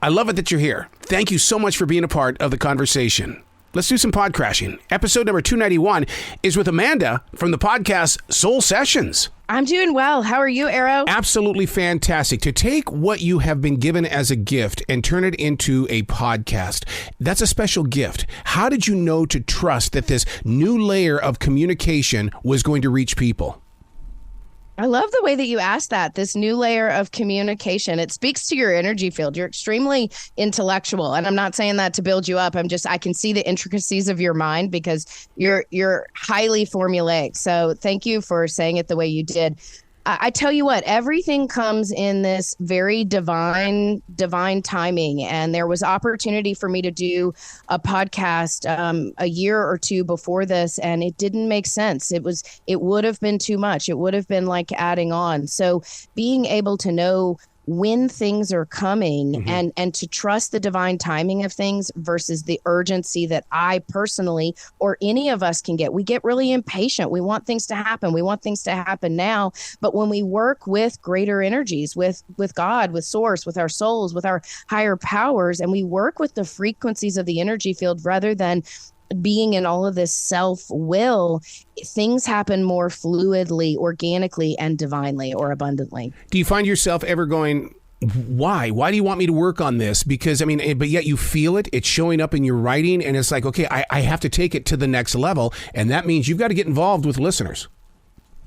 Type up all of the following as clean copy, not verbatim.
I love it that you're here. Thank you so much for being a part of the conversation. Let's do some pod crashing. Episode number 291 is with Amanda from the podcast Soul Sessions. I'm doing well. How are you, Arrow? Absolutely fantastic. To take what you have been given as a gift and turn it into a podcast, that's a special gift. How did you know to trust that this new layer of communication was going to reach people? I love the way that you asked that, this new layer of communication. It speaks to your energy field. You're extremely intellectual. And I'm not saying that to build you up. I can see the intricacies of your mind because you're highly formulaic. So thank you for saying it the way you did. I tell you what, everything comes in this very divine timing. And there was opportunity for me to do a podcast a year or two before this, and it didn't make sense. It would have been too much. It would have been like adding on. So being able to know when things are coming and to trust the divine timing of things versus the urgency that I personally or any of us can get. We get really impatient. We want things to happen. We want things to happen now. But when we work with greater energies, with God, with Source, with our souls, with our higher powers, and we work with the frequencies of the energy field rather than being in all of this self-will, things happen more fluidly, organically, and divinely or abundantly. Do you find yourself ever going, why? Why do you want me to work on this? Because, but yet you feel it. It's showing up in your writing, and it's like, okay, I have to take it to the next level, and that means you've got to get involved with listeners.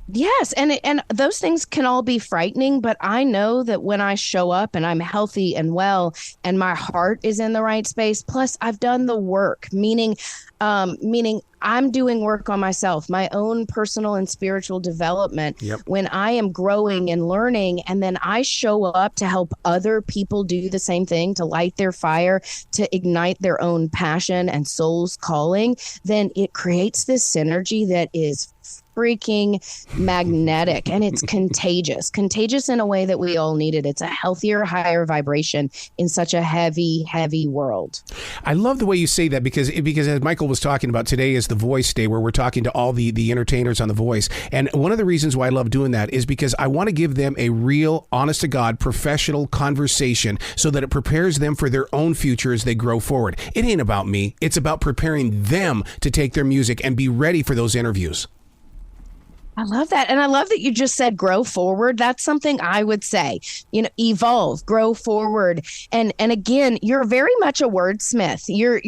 Yes, and those things can all be frightening, but I know that when I show up and I'm healthy and well and my heart is in the right space, plus I've done the work, meaning I'm doing work on myself, my own personal and spiritual development. Yep. When I am growing and learning, and then I show up to help other people do the same thing, to light their fire, to ignite their own passion and soul's calling, then it creates this synergy that is freaking magnetic, and it's contagious in a way that we all need it. It's a healthier, higher vibration in such a heavy world. I love the way you say that because as Michael was talking about, today is the Voice Day, where we're talking to all the entertainers on The Voice. And one of the reasons why I love doing that is because I want to give them a real, honest to God, professional conversation so that it prepares them for their own future as they grow forward. It ain't about me. It's about preparing them to take their music and be ready for those interviews. I love that. And I love that you just said grow forward. That's something I would say, evolve, grow forward. And again, you're very much a wordsmith. You're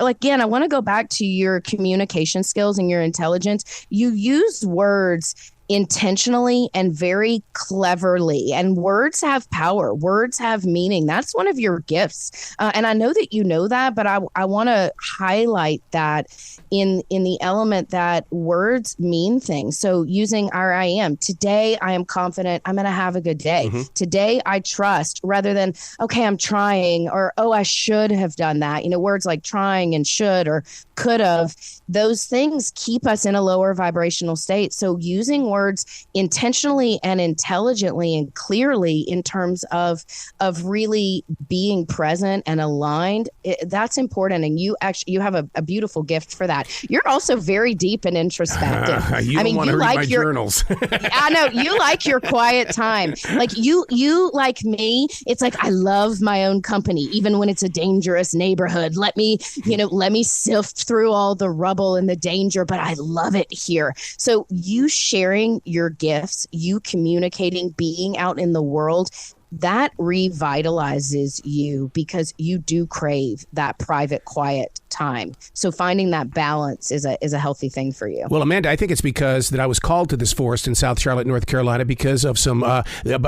again, I want to go back to your communication skills and your intelligence. You use words intentionally and very cleverly, and words have power. Words have meaning. That's one of your gifts. And I know that you know that, but I want to highlight that in the element that words mean things. So using our I am, today I am confident I'm going to have a good day. Today I trust, rather than, okay, I'm trying, or, oh, I should have done that. Words like trying and should or could have, those things keep us in a lower vibrational state. So using words intentionally and intelligently and clearly in terms of really being present and aligned, that's important. And you have a beautiful gift for that. You're also very deep and introspective. You want to read my journals. I know you like your quiet time. Like you like me. It's like, I love my own company, even when it's a dangerous neighborhood. Let me sift through all the rubble and the danger, but I love it here. So you sharing your gifts, you communicating, being out in the world, that revitalizes you because you do crave that private, quiet time. So finding that balance is a healthy thing for you. Well, Amanda, I think it's because that I was called to this forest in South Charlotte, North Carolina, because of some,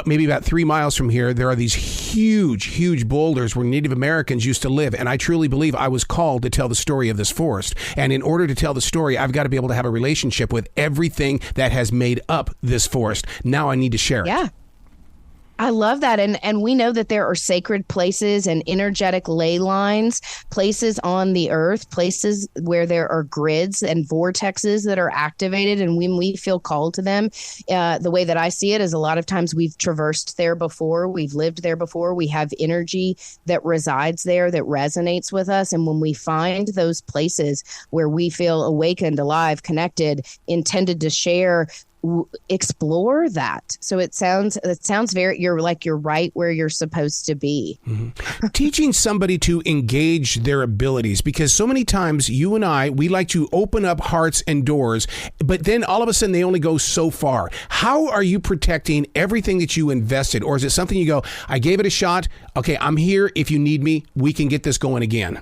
maybe about 3 miles from here, there are these huge boulders where Native Americans used to live. And I truly believe I was called to tell the story of this forest. And in order to tell the story, I've got to be able to have a relationship with everything that has made up this forest. Now I need to share it. Yeah. I love that. And we know that there are sacred places and energetic ley lines, places on the earth, places where there are grids and vortexes that are activated. And when we feel called to them, the way that I see it is a lot of times we've traversed there before, we've lived there before, we have energy that resides there that resonates with us. And when we find those places where we feel awakened, alive, connected, intended to share explore that. So it sounds very, you're right where you're supposed to be. Teaching somebody to engage their abilities, because so many times you and I, we like to open up hearts and doors, but then all of a sudden they only go so far. How are you protecting everything that you invested? Or is it something you go, I gave it a shot. Okay, I'm here. If you need me, we can get this going again.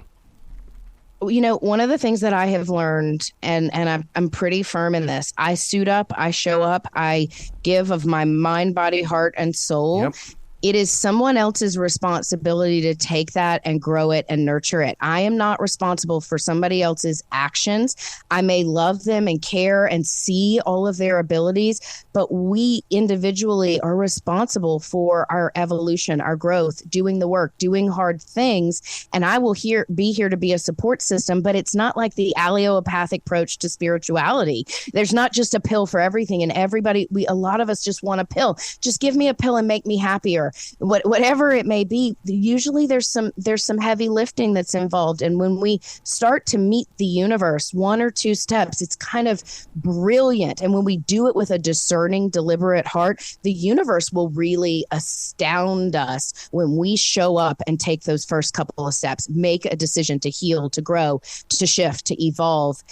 One of the things that I have learned, and I'm pretty firm in this, I suit up, I show up, I give of my mind, body, heart, and soul. Yep. It is someone else's responsibility to take that and grow it and nurture it. I am not responsible for somebody else's actions. I may love them and care and see all of their abilities, but we individually are responsible for our evolution, our growth, doing the work, doing hard things. And I will be here to be a support system, but it's not like the allopathic approach to spirituality. There's not just a pill for everything. And a lot of us just want a pill. Just give me a pill and make me happier. Whatever it may be, usually there's some heavy lifting that's involved. And when we start to meet the universe, 1 or 2 steps, it's kind of brilliant. And when we do it with a discerning, deliberate heart, the universe will really astound us when we show up and take those first couple of steps, make a decision to heal, to grow, to shift, to evolve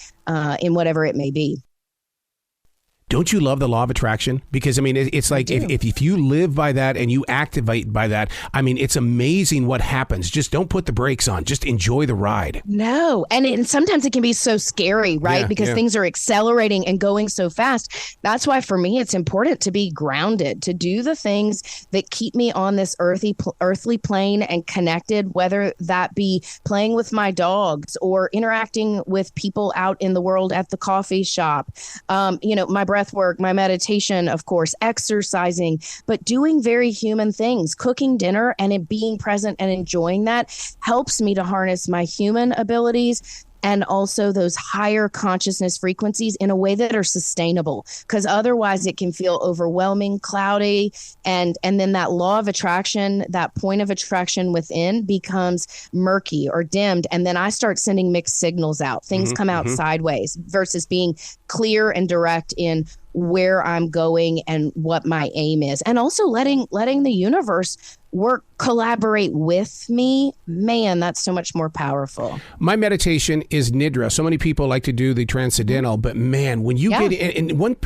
in whatever it may be. Don't you love the law of attraction? Because, I mean, it's like if you live by that and you activate by that, I mean, it's amazing what happens. Just don't put the brakes on. Just enjoy the ride. No. And sometimes it can be so scary, right? Yeah, because things are accelerating and going so fast. That's why for me, it's important to be grounded, to do the things that keep me on this earthly plane and connected, whether that be playing with my dogs or interacting with people out in the world at the coffee shop. My breath work, my meditation, of course, exercising, but doing very human things, cooking dinner and it being present and enjoying that helps me to harness my human abilities and also those higher consciousness frequencies in a way that are sustainable, because otherwise it can feel overwhelming, cloudy, and then that law of attraction, that point of attraction within becomes murky or dimmed, and then I start sending mixed signals out. Things come out sideways versus being clear and direct in where I'm going and what my aim is, and also letting the universe collaborate with me. Man, that's so much more powerful. My meditation is nidra. So many people like to do the transcendental, but man, when you get in, and one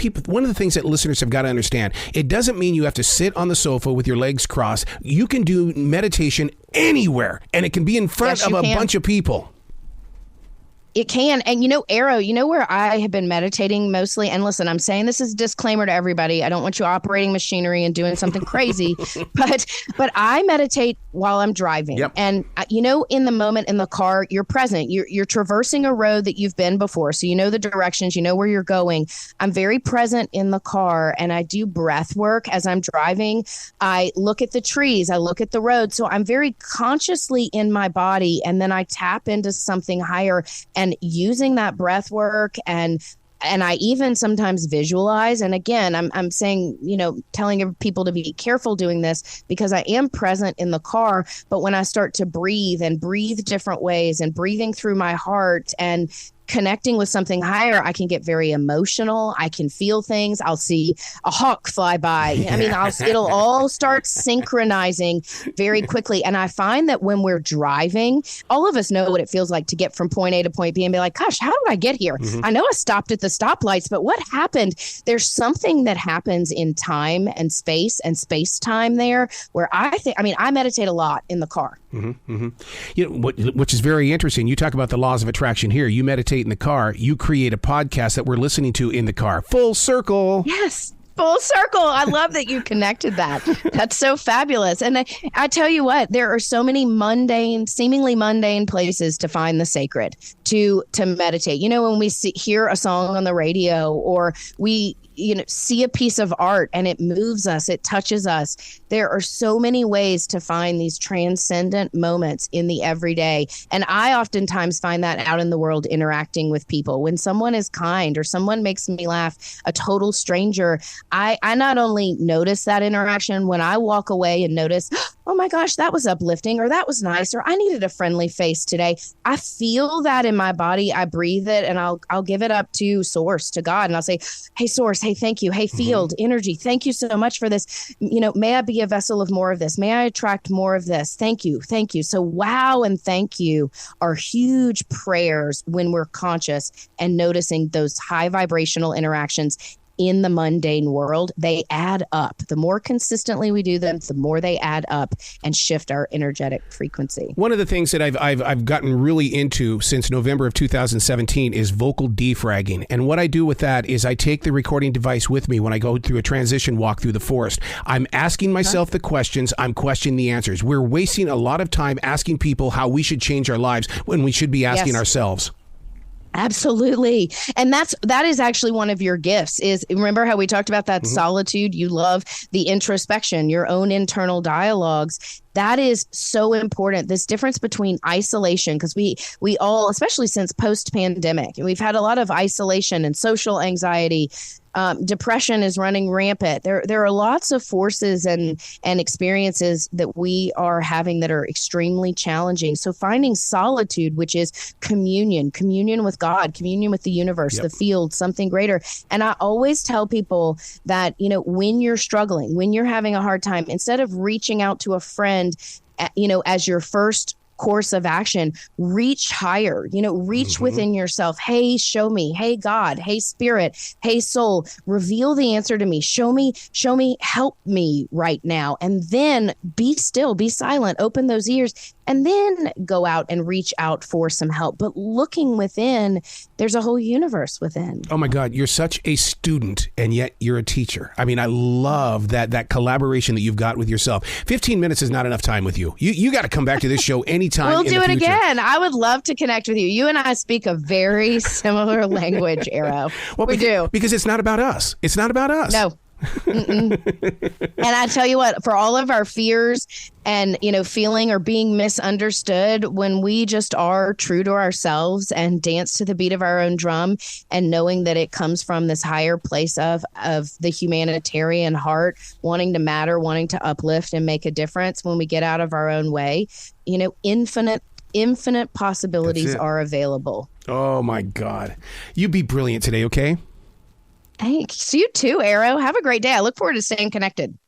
of the things that listeners have got to understand, it doesn't mean you have to sit on the sofa with your legs crossed. You can do meditation anywhere, and it can be in front of a bunch of people. It can. And Arrow, where I have been meditating mostly, and listen, I'm saying this is a disclaimer to everybody. I don't want you operating machinery and doing something crazy, but I meditate while I'm driving. Yep. And, in the moment in the car, you're present. You're traversing a road that you've been before. So you know the directions, you know where you're going. I'm very present in the car and I do breath work as I'm driving. I look at the trees. I look at the road. So I'm very consciously in my body, and then I tap into something higher and using that breath work and I even sometimes visualize. And again, I'm saying, telling people to be careful doing this because I am present in the car. But when I start to breathe different ways and breathing through my heart and connecting with something higher, I can get very emotional. I can feel things. I'll see a hawk fly by. I mean, it'll all start synchronizing very quickly. And I find that when we're driving, all of us know what it feels like to get from point A to point B and be like, gosh, how did I get here? I know I stopped at the stoplights, but what happened? There's something that happens in time and space time there where I meditate a lot in the car. Which is very interesting. You talk about the laws of attraction here. You meditate in the car. You create a podcast that we're listening to in the car. Full circle. Yes. Full circle. I love that you connected that. That's so fabulous. And I tell you what, there are so many seemingly mundane places to find the sacred, to meditate. When we hear a song on the radio or we see a piece of art and it moves us, it touches us. There are so many ways to find these transcendent moments in the everyday. And I oftentimes find that out in the world interacting with people. When someone is kind or someone makes me laugh, a total stranger, I not only notice that interaction, when I walk away and notice, oh my gosh, that was uplifting, or that was nice, or I needed a friendly face today. I feel that in my body. I breathe it, and I'll give it up to source, to God. And I'll say, hey, source, hey, thank you. Hey, field, energy, thank you so much for this. May I be a vessel of more of this? May I attract more of this? Thank you. Thank you. So wow and thank you are huge prayers when we're conscious and noticing those high vibrational interactions in the mundane world. They add up. The more consistently we do them, the more they add up and shift our energetic frequency. One of the things that I've gotten really into since November of 2017 is vocal defragging. And what I do with that is I take the recording device with me when I go through a transition walk through the forest. I'm asking myself the questions. I'm questioning the answers. We're wasting a lot of time asking people how we should change our lives when we should be asking ourselves. Absolutely. And that is actually one of your gifts. Is remember how we talked about that solitude? You love the introspection, your own internal dialogues. That is so important. This difference between isolation, because we all, especially since post-pandemic, we've had a lot of isolation and social anxiety. Depression is running rampant. There are lots of forces and experiences that we are having that are extremely challenging. So finding solitude, which is communion with God, communion with the universe, the field, something greater. And I always tell people that, when you're struggling, when you're having a hard time, instead of reaching out to a friend, as your first course of action, reach higher, reach within yourself. Hey, show me. Hey, God. Hey, spirit. Hey, soul, reveal the answer to me. Show me, help me right now. And then be still, be silent, open those ears, and then go out and reach out for some help. But looking within, there's a whole universe within. Oh my God, you're such a student and yet you're a teacher. I mean, I love that collaboration that you've got with yourself. 15 minutes is not enough time with you. You got to come back to this show anytime. We'll do it again. I would love to connect with you. You and I speak a very similar language, Arrow. Well, we do. Because it's not about us. It's not about us. No. And I tell you what, for all of our fears and, feeling or being misunderstood, when we just are true to ourselves and dance to the beat of our own drum and knowing that it comes from this higher place of the humanitarian heart, wanting to matter, wanting to uplift and make a difference, when we get out of our own way, infinite possibilities are available. Oh my God. You be brilliant today, okay? Thanks. You too, Arrow. Have a great day. I look forward to staying connected.